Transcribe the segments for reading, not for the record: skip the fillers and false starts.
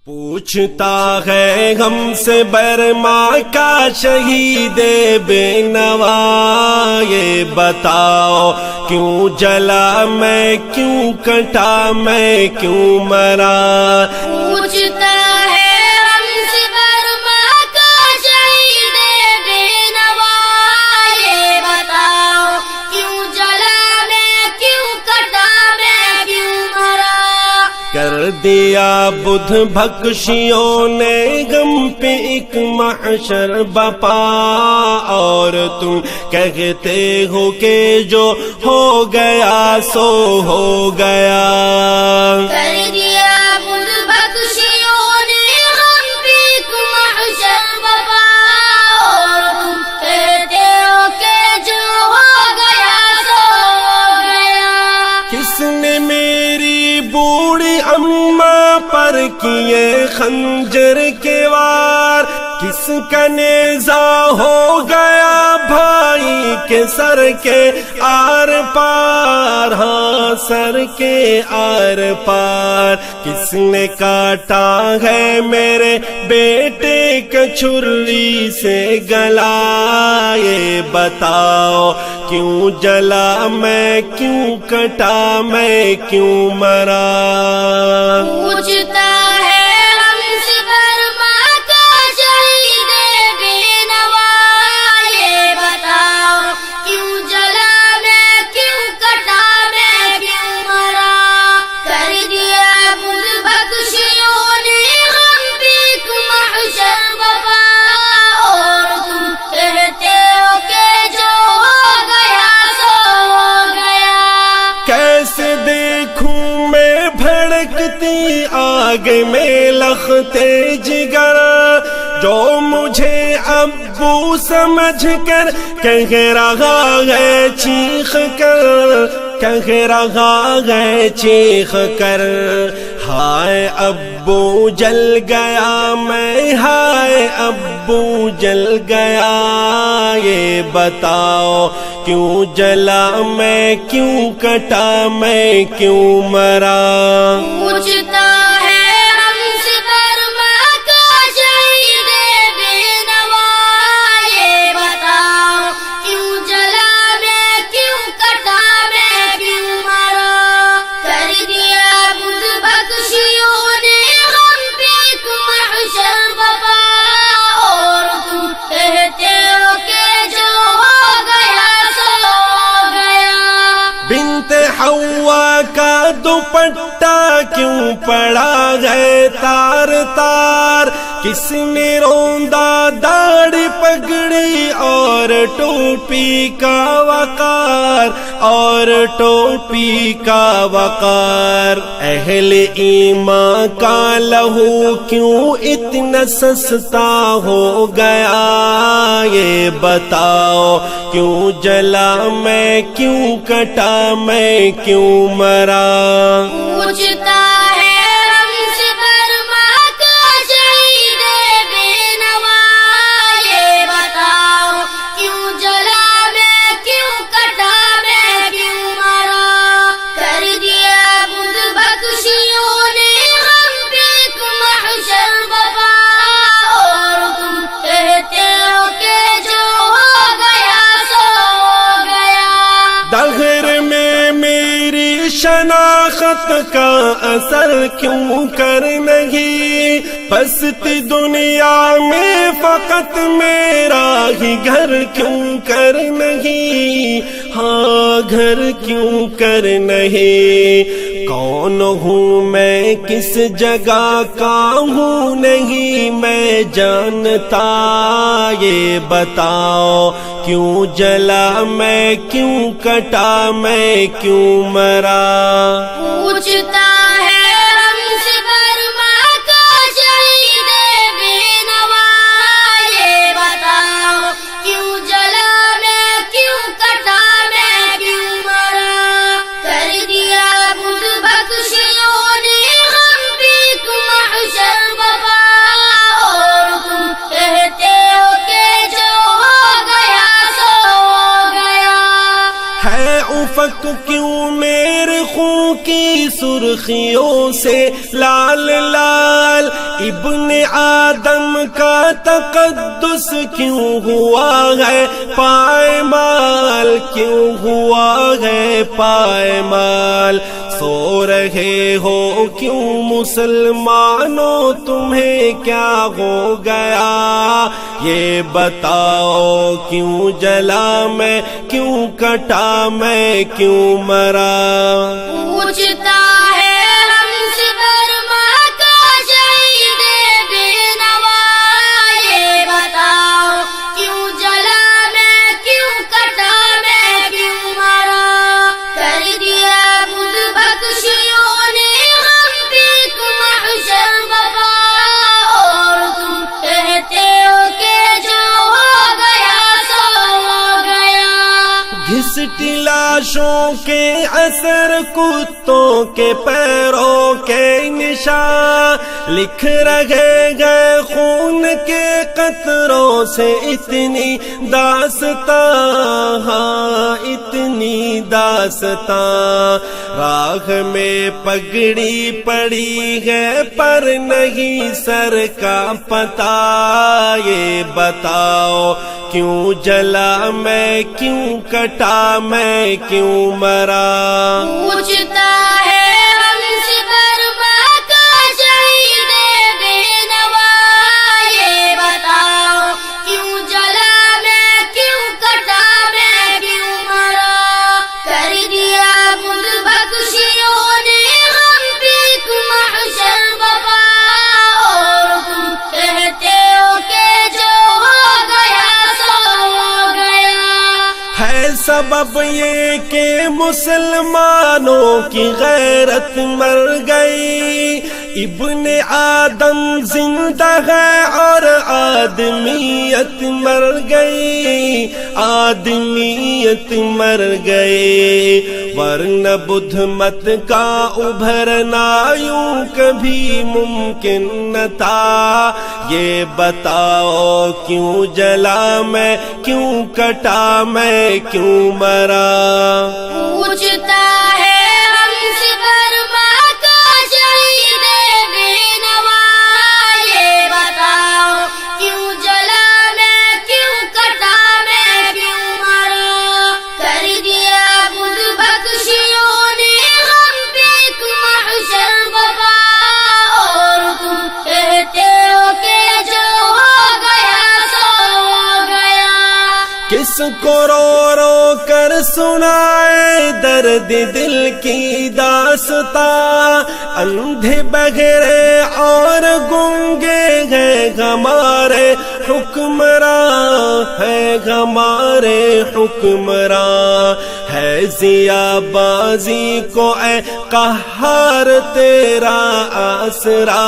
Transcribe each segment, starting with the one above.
پوچھتا ہے ہم سے برما کا شہید بے نوا، یہ بتاؤ کیوں جلا میں کیوں کٹا میں کیوں مرا۔ پوچھتا ہے ہم سے برما کا شہید بے نوا، یہ بتاؤ کیوں جلا میں کیوں کٹا میں کیوں مرا۔ کر دیا بدھ بھکشیوں نے غم پہ ایک محشر بپا، اور تم کہتے ہو کہ جو ہو گیا سو ہو گیا۔ کر دیا بدھ بھکشیوں نے غم پہ ایک محشر بپا، اور تم کہتے ہو کہ جو ہو گیا سو ہو گیا۔ کس نے میری بوڑھی اماں پر کیے خنجر کے وار، کس کا نیزہ ہو گیا بھائی کے سر کے آر پار، ہاں سر کے آر پار۔ کس نے کاٹا ہے میرے بیٹے کا چھری سے گلا، یہ بتاؤ کیوں جلا میں کیوں کٹا میں کیوں مرا۔ پوچھتا ہے ہم سے برما کا شہید بے نوا، یہ بتاؤ کیوں جلا میں کیوں کٹا میں کیوں مرا۔ کر دیا بدھ بھکشیوں نے غم پہ ایک محشر بپا، اور تم کہتے ہو کہ جو ہو گیا سو ہو گیا۔ کیسے دیکھوں میں بھڑکتی آگ میں لختے جگر، جو مجھے ابو سمجھ کر کہہ رہا ہے چیخ کر، کہہ رہا ہے چیخ کر۔ ہائے ابو جل گیا میں، ہائے ابو جل گیا، یہ بتاؤ کیوں جلا میں کیوں کٹا میں کیوں مرا۔ پوچھتا ہے ہم سے برما کا شہید بے نوا، یہ بتاؤ کیوں جلا میں کیوں کٹا میں کیوں مرا۔ کر دیا بدھ بھکشیوں نے غم پہ ایک محشر بپا، اور تم کہتے ہو کہ جو ہو گیا سو ہو گیا۔ بنت حوا کا دوپٹہ کیوں پڑا ہے تار تار، کس نے روندا داڑھی پگڑی اور ٹوپی کا وقار، اور ٹوپی کا وقار۔ اہل ایمان کا لہو کیوں اتنا سستا ہو گیا، یہ بتاؤ کیوں جلا میں کیوں کٹا میں کیوں مرا۔ پوچھتا ہے ہم سے برما کا شہید بے نوا، یہ بتاؤ کیوں جلا میں کیوں کٹا میں کیوں مرا۔ کر دیا بدھ بھکشیوں نے غم پہ ایک محشر بپا، اور تم کہتے ہو کہ جو ہو گیا سو ہو گیا۔ دغر میں میری شناخت کا اثر کیوں کر نہیں، پستی دنیا میں فقط میرا ہی گھر کیوں کر نہیں، ہاں گھر کیوں کر نہیں۔ کون ہوں میں کس جگہ کا ہوں نہیں میں جانتا، یہ بتاؤ کیوں جلا میں کیوں کٹا میں کیوں مرا۔ پوچھتا ہے ہم سے برما کا شہید بے نوا، یہ بتاؤ کیوں جلا میں کیوں کٹا میں کیوں مرا۔ کر دیا بدھ بھکشیوں نے غم پہ ایک محشر بپا، اور تم کہتے ہو کہ جو ہو گیا سو ہو گیا۔ ہے افق کیوں میرے خون کی سرخیوں سے لال لال، ابن آدم کا تقدس کیوں ہوا ہے پائمال، کیوں ہوا ہے پائمال؟ سو رہے ہو کیوں مسلمانوں، تمہیں کیا ہو گیا یہ بتاؤ؟ کیوں جلا میں، کیوں کٹا میں، کیوں مرا؟ پوچھتا ہے ہم سے برما کا شہید بے نوا، یہ بتاؤ کیوں جلا میں، کیوں کٹا میں، کیوں مرا؟ کر دیا بدھ بخشیوں نے ہم پہ محشر بپا، اور تم کہتے ہو کہ جو ہو گیا سو ہو گیا۔ گھسٹی لاشوں کے اثر، کتوں کے پیروں کے نشان، لکھ رہے گئے خون کے قطروں سے اتنی داستاں، ہاں اتنی داستاں۔ راہ میں پگڑی پڑی ہے پر نہیں سر کا پتہ، یہ بتاؤ کیوں جلا میں، کیوں کٹا میں، کیوں مرا؟ پوچھتا ہے ہم سے برما کا شہید بے نوا، یہ بتاؤ کیوں جلا میں، کیوں کٹا میں، کیوں مرا؟ کر دیا بدھ بخشیوں نے ہم پہ محشر بپا، اور تم کہتے ہو کہ جو ہو گیا سو ہو گیا۔ ہے سبب یہ کہ مسلمانوں کی غیرت مر گئی، ابن آدم زندہ ہے اور آدمیت مر گئی، آدمیت مر گئی، ورنہ بدھ مت کا ابھرنا یوں کبھی ممکن نہ تھا۔ یہ بتاؤ کیوں جلا میں، کیوں کٹا میں، کیوں مرا؟ پوچھتا ہے ہم سے برما کا شہید بے نوا، یہ بتاؤ کیوں جلا میں، کیوں کٹا میں، کیوں مرا؟ کر دیا بدھ بخشیوں نے ہم پہ محشر بپا، اور تم کہتے ہو کہ جو ہو گیا سو ہو گیا۔ کس کو رو رو کر سنائے درد دل کی داستاں، اندھے بہرے اور گونگے ہیں ہمارے حکمراں، ہے ہمارے حکمراں۔ ہے ضیا بازی کو اے قہار تیرا آسرا،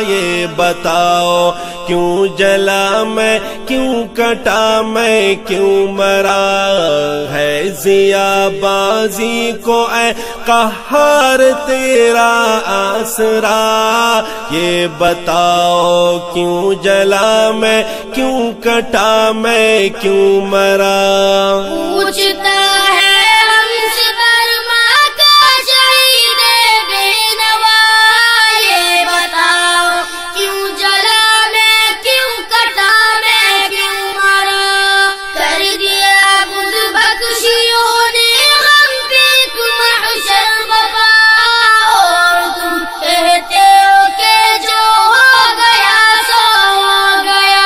یہ بتاؤ کیوں جلا میں، کیوں کٹا میں، کیوں مرا؟ ہے ضیا بازی کو اے قہار تیرا آسرا، یہ بتاؤ کیوں جلا میں، کیوں کٹا میں، کیوں مرا؟ پوچھتا ہے ہم سے برما کا شہید بے نوا، یہ بتاؤ کیوں جلا میں، کیوں کٹا میں، کیوں مرا؟ کر دیا بدھ بخشیوں نے ہم پہ محشر بپا، اور تم کہتے ہو کہ جو ہو گیا سو ہو گیا۔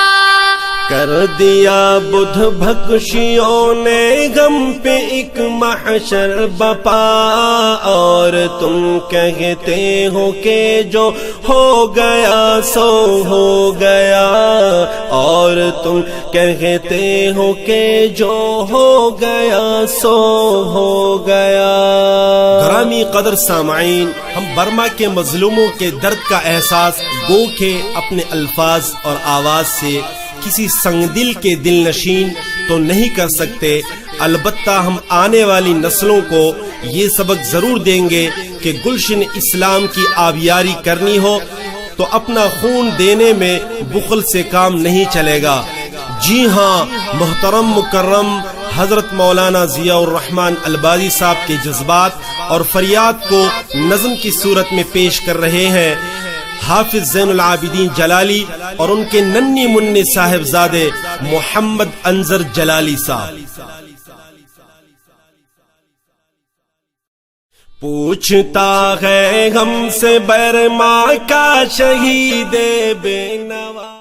کر دیا بدھ بخشیوں نے غم پہ ایک محشر بپا، اور تم کہتے ہو کہ جو ہو گیا سو ہو گیا، اور تم کہتے ہو کہ جو ہو گیا سو ہو گیا۔ گرامی قدر سامعین، ہم برما کے مظلوموں کے درد کا احساس گو کے اپنے الفاظ اور آواز سے کسی سنگ دل کے دل نشین تو نہیں کر سکتے، البتہ ہم آنے والی نسلوں کو یہ سبق ضرور دیں گے کہ گلشن اسلام کی آبیاری کرنی ہو تو اپنا خون دینے میں بخل سے کام نہیں چلے گا۔ جی ہاں، محترم مکرم حضرت مولانا ضیاء الرحمن البازی صاحب کے جذبات اور فریاد کو نظم کی صورت میں پیش کر رہے ہیں۔ حافظ زین العابدین جلالی اور ان کے ننھی منی صاحبزادے محمد انظر جلالی صاحب۔ پوچھتا ہے ہم سے برما کا شہید بے نوا